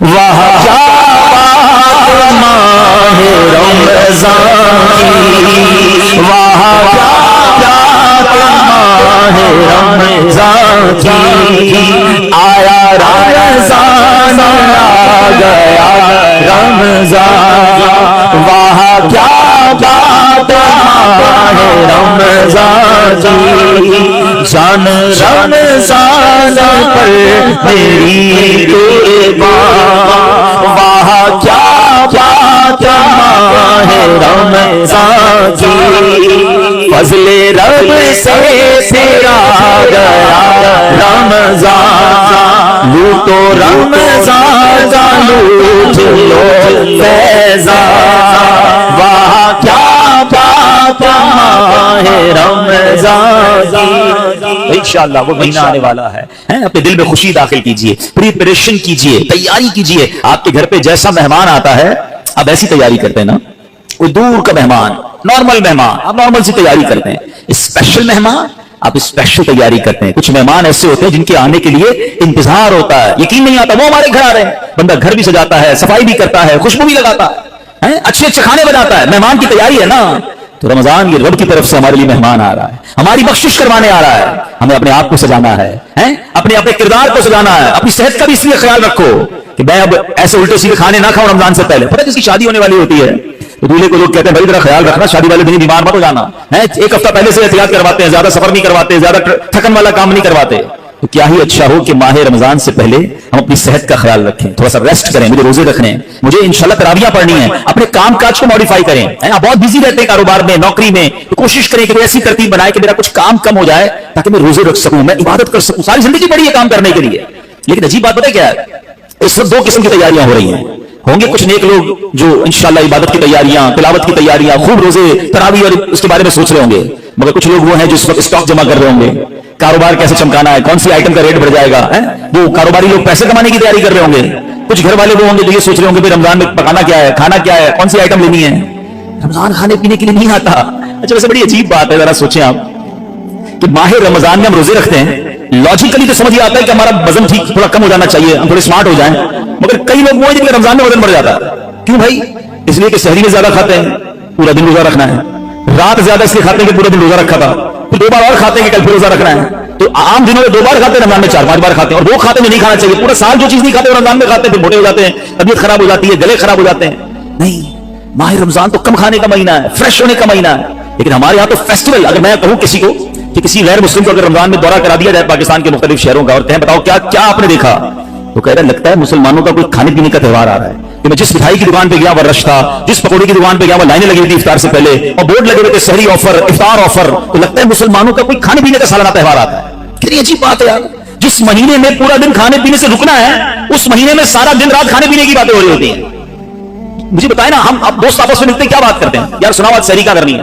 وہاں کیا بات ماہ رمضان کی، وہاں کیا بات ماہ رمضان کی، آیا رمضان آ گیا رمضان، وہاں کیا بات ماہ رمضان کی، جان رمضان پر میری قربان، وہاں کیا بات ماہ رمضان کی، فضل رب سے تیرا گیا رمضان، لوٹو رمضان کا لوٹ لو فیضان، وہاں کیا بات ماہ رمضان کی۔ انشاءاللہ وہ مہینہ آنے والا ہے، اپنے دل میں خوشی داخل کیجئے، پریپریشن کیجئے، تیاری کیجئے۔ آپ کے گھر پہ جیسا مہمان آتا ہے آپ ایسی تیاری کرتے ہیں نا، کوئی دور کا مہمان، نارمل مہمان، آپ نارمل سی تیاری کرتے ہیں، اسپیشل مہمان آپ اسپیشل تیاری کرتے ہیں۔ کچھ مہمان ایسے ہوتے ہیں جن کے آنے کے لیے انتظار ہوتا ہے، یقین نہیں آتا وہ ہمارے گھر آ رہے ہیں، بندہ گھر بھی سجاتا ہے، صفائی بھی کرتا ہے، خوشبو بھی لگاتا ہے، اچھے اچھے کھانے بناتا ہے، مہمان کی تیاری ہے نا۔ تو رمضان یہ رب کی طرف سے ہمارے لیے مہمان آ رہا ہے، ہماری بخشش کروانے آ رہا ہے، ہمیں اپنے آپ کو سجانا ہے، اپنے کردار کو سجانا ہے۔ اپنی صحت کا بھی اس لیے خیال رکھو کہ میں اب ایسے الٹے سیدھے کھانے نہ کھاؤں رمضان سے پہلے۔ پتہ ہے جس کی شادی ہونے والی ہوتی ہے تو دولہے کو لوگ کہتے ہیں بھائی ذرا خیال رکھنا، شادی والے دن بیمار مت ہو جانا، ایک ہفتہ پہلے سے احتیاط کرواتے ہیں، زیادہ سفر نہیں کرواتے، زیادہ تھکن والا کام نہیں کرواتے۔ تو کیا ہی اچھا ہو کہ ماہ رمضان سے پہلے ہم اپنی صحت کا خیال رکھیں، تھوڑا سا ریسٹ کریں، مجھے روزے رکھنے ہیں، مجھے انشاءاللہ تراویحیں پڑھنی ہیں، اپنے کام کاج کو موڈیفائی کریں۔ آپ بہت بزی رہتے ہیں کاروبار میں، نوکری میں، تو کوشش کریں کہ کوئی ایسی ترتیب بنائے کہ میرا کچھ کام کم ہو جائے تاکہ میں روزے رکھ سکوں، میں عبادت کر سکوں۔ ساری زندگی پڑی ہے کام کرنے کے لیے، لیکن عجیب بات پتہ ہے کیا ہے، اس وقت دو قسم کی تیاریاں ہو رہی ہیں۔ ہوں گے کچھ نیک لوگ جو انشاءاللہ عبادت کی تیاریاں، تلاوت کی تیاریاں، خوب روزے تراویح اور اس کے بارے میں سوچ رہے ہوں گے، مگر کچھ لوگ وہ ہیں جو اس وقت اسٹاک جمع کر رہے ہوں گے، کاروبار کیسے چمکانا ہے، کون سی آئٹم کا ریٹ بڑھ جائے گا، وہ کاروباری لوگ پیسے کمانے کی تیاری کر رہے ہوں گے۔ کچھ گھر والے وہ ہوں گے جو یہ سوچ رہے ہوں گے کہ رمضان میں پکانا کیا ہے، کھانا کیا ہے، کون سی آئٹم لینی ہے۔ رمضان کھانے پینے کے لیے نہیں آتا۔ اچھا ویسے بڑی عجیب بات ہے، ذرا سوچیں آپ کہ ماہ رمضان میں ہم روزے رکھتے ہیں، لاجیکلی تو سمجھ آتا ہے کہ ہمارا وزن ٹھیک تھوڑا کم ہو جانا چاہیے، ہم تھوڑے سمارٹ ہو جائیں، مگر کئی لوگ وہ ہیں جن کے رمضان میں وزن بڑھ جاتا ہے۔ کیوں بھائی؟ اس لیے کہ سحری میں زیادہ کھاتے ہیں، پورا دن روزہ رکھنا ہے، رات زیادہ اس لیے کھاتے ہیں کہ پورا دن روزہ رکھا تھا، پھر 2 بار اور کھاتے ہیں کہ کل پھر روزہ رکھنا ہے۔ تو عام دنوں میں 2 بار کھاتے ہیں، رمضان میں 4-5 بار کھاتے ہیں، اور وہ کھاتے ہیں جو نہیں کھانا چاہیے۔ پورا سال جو چیز نہیں کھاتے رمضان میں کھاتے ہیں، پھر موٹے ہو جاتے ہیں، طبیعت خراب ہو جاتی ہے، گلے خراب ہو جاتے ہیں۔ نہیں، ماہ رمضان تو کم کھانے کا مہینہ ہے، فریش ہونے کا مہینہ ہے۔ لیکن ہمارے یہاں تو فیسٹیول، اگر میں کہوں کسی کو کہ کسی غیر مسلم کو اگر رمضان میں دورہ کرا دیا جائے پاکستان کے مختلف شہروں کا اور کہیں بتاؤ کیا آپ نے دیکھا، تو کہہ رہا لگتا ہے مسلمانوں کا کوئی کھانے پینے کا تہوار آ رہا ہے۔ کہ میں جس مٹھائی کی دکان پہ گیا وہ رش تھا، جس پکوڑے کی دکان پہ گیا وہ لائنیں لگی ہوئی تھی افطار سے پہلے، اور بورڈ لگے ہوئے تھے سحری آفر، افطار آفر، تو لگتا ہے مسلمانوں کا کوئی کھانے پینے کا سالانہ تہوار آتا ہے۔ کتنی عجیب بات ہے یار، جس مہینے میں پورا دن کھانے پینے سے رکنا ہے اس مہینے میں سارا دن رات کھانے پینے کی باتیں ہو رہی ہوتی ہیں۔ مجھے بتائیں نا، ہم اب دوست آپس میں ملتے ہیں کیا بات کرتے ہیں؟ یار سنا بات سحری کہاں کرنی ہے،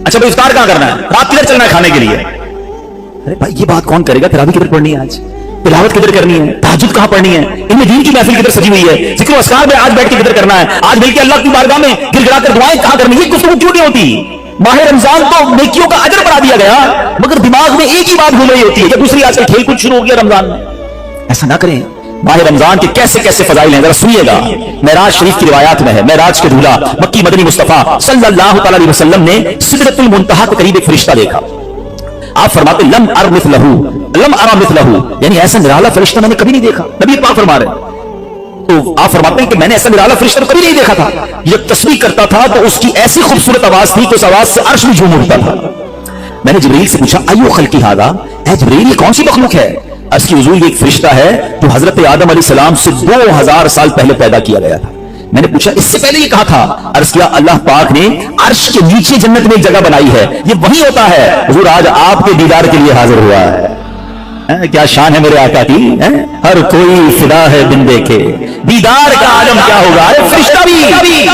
اچھا بھائی افطار کہاں کرنا ہے، رات کدھر چلنا ہے کھانے کے لیے؟ ارے بھائی یہ بات کون کرے گا؟ تراویح کدھر پڑھنی ہے، آج تلاوت کدھر کرنی ہے، تہجد کہاں پڑھنی ہے، ان میں دین کی محفل کدھر سجی ہوئی ہے، ذکر و اذکار میں آج بیٹھ کے کدھر کرنا ہے، آج مل کے اللہ کی بارگاہ میں گر گڑا کر دعائیں کہاں کرنی ہے؟ یہ گفتگو کیوں نہیں ہوتی؟ ماہ رمضان تو نیکیوں کا اجر بڑھا دیا گیا، مگر دماغ میں ایک ہی بات بھول رہی ہوتی ہے کہ دوسری آج کل کھیل کود شروع ہو گیا رمضان میں۔ ایسا نہ کریں۔ ماہ رمضان کے کیسے کیسے فضائل ہیں ذرا سنیے گا۔ معراج شریف کی روایات میں ہے، معراج کے دولہا مکی مدنی مصطفیٰ صلی اللہ تعالی علیہ وسلم نے سدرۃ المنتہا کے قریب ایک فرشتہ دیکھا۔ آپ فرماتے لم ار مثلہ، لم ارى مثلہ، یعنی ایسا نرالا فرشتہ میں نے کبھی نہیں دیکھا۔ نبی پاک فرما رہے ہیں، تو آپ فرماتے ہیں کہ میں نے ایسا نرالا فرشتہ کبھی نہیں دیکھا تھا، جب تسبیح کرتا تھا تو اس کی ایسی خوبصورت آواز تھی کہ اس آواز سے عرش بھی جھوم اٹھتا تھا۔ میں نے جبریل سے پوچھا ایو خلقی ھذا، اے جبریل یہ کون سی مخلوق ہے؟ اس کی حضور یہ ایک فرشتہ ہے جو حضرت آدم علیہ السلام سے 2000 سال پہلے پیدا کیا گیا تھا۔ میں نے پوچھا اس سے پہلے یہ کہا تھا؟ عرض کیا اللہ پاک نے عرش کے نیچے جنت میں ایک جگہ بنائی ہے، یہ وہی ہوتا ہے۔ حضور آج آپ کے دیدار کے لیے حاضر ہوا ہے۔ کیا شان ہے میرے آقا کی، ہر کوئی فدا ہے بن دیکھے، دیدار کا عالم کیا ہوگا۔ ارے فرشتہ بھی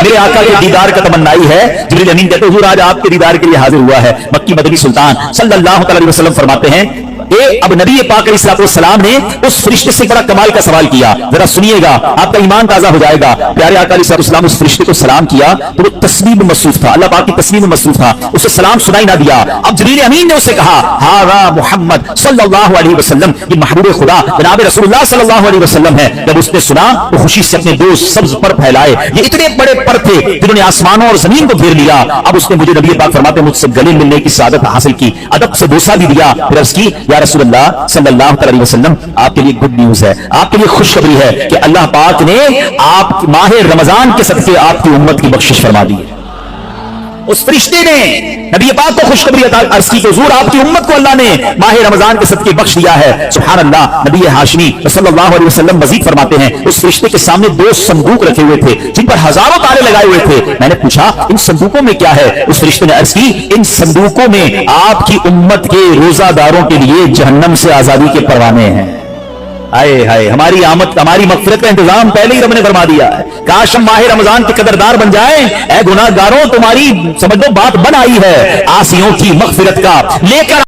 میرے آقا کے دیدار کا تمنائی ہے۔ جبریل امین کہتے حضور آج آپ کے دیدار کے لیے حاضر ہوا ہے۔ مکی مدنی سلطان صلی اللہ تعالی علیہ وسلم فرماتے ہیں اب نبی پاک علیہ الصلوۃ والسلام نے اس فرشتے سے بڑا کمال کا سوال کیا، ذرا سنیے گا آپ کا ایمان تازہ ہو جائے گا۔ پیارے آقا علیہ الصلوۃ والسلام اس فرشتے کو سلام کیا تو وہ تسبیح میں مصروف تھا، اللہ پاک کی تسبیح میں مصروف تھا، اسے سلام سنائی نہ دیا۔ اب جبریل امین نے اسے کہا ہاذا محمد صلی اللہ علیہ وسلم، یہ محبوب خدا جناب رسول اللہ صلی اللہ علیہ وسلم ہے۔ جب اس نے سنا تو خوشی سے اپنے دو سبز پر پھیلائے، یہ اتنے بڑے پر تھے جنہوں نے آسمانوں اور زمین کو گھیر لیا۔ اب اس نے مجھے نبی پاک فرماتے ہیں مجھ سے گلے ملنے کی سعادت حاصل کی، ادب سے بوسہ بھی دیا، پھر عرض کی یا رسول اللہ صلی اللہ علیہ وسلم آپ کے لیے گڈ نیوز ہے، آپ کے لیے خوشخبری ہے کہ اللہ پاک نے آپ ماہ رمضان کے صدقے آپ کی امت کی بخشش فرما دی ہے۔ اس فرشتے نے نبی پاک کو خوشخبری عرض کی کہ حضور آپ کی امت کو اللہ نے ماہ رمضان کے صدقے بخش دیا ہے۔ سبحان اللہ۔ نبی ہاشمی صلی اللہ علیہ وسلم مزید فرماتے ہیں اس فرشتے کے سامنے دو صندوق رکھے ہوئے تھے جن پر ہزاروں تالے لگائے ہوئے تھے۔ میں نے پوچھا ان صندوقوں میں کیا ہے؟ اس فرشتے نے عرض کی ان صندوقوں میں آپ کی امت کے روزہ داروں کے لیے جہنم سے آزادی کے پروانے ہیں۔ آئے ہائے، ہماری آمد ہماری مغفرت کا انتظام پہلے ہی رب نے فرما دیا ہے۔ کاش ہم ماہ رمضان کے قدردار بن جائیں۔ اے گناہ گاروں تمہاری سمجھ لو بات بن آئی ہے، عاصیوں کی مغفرت کا لے کر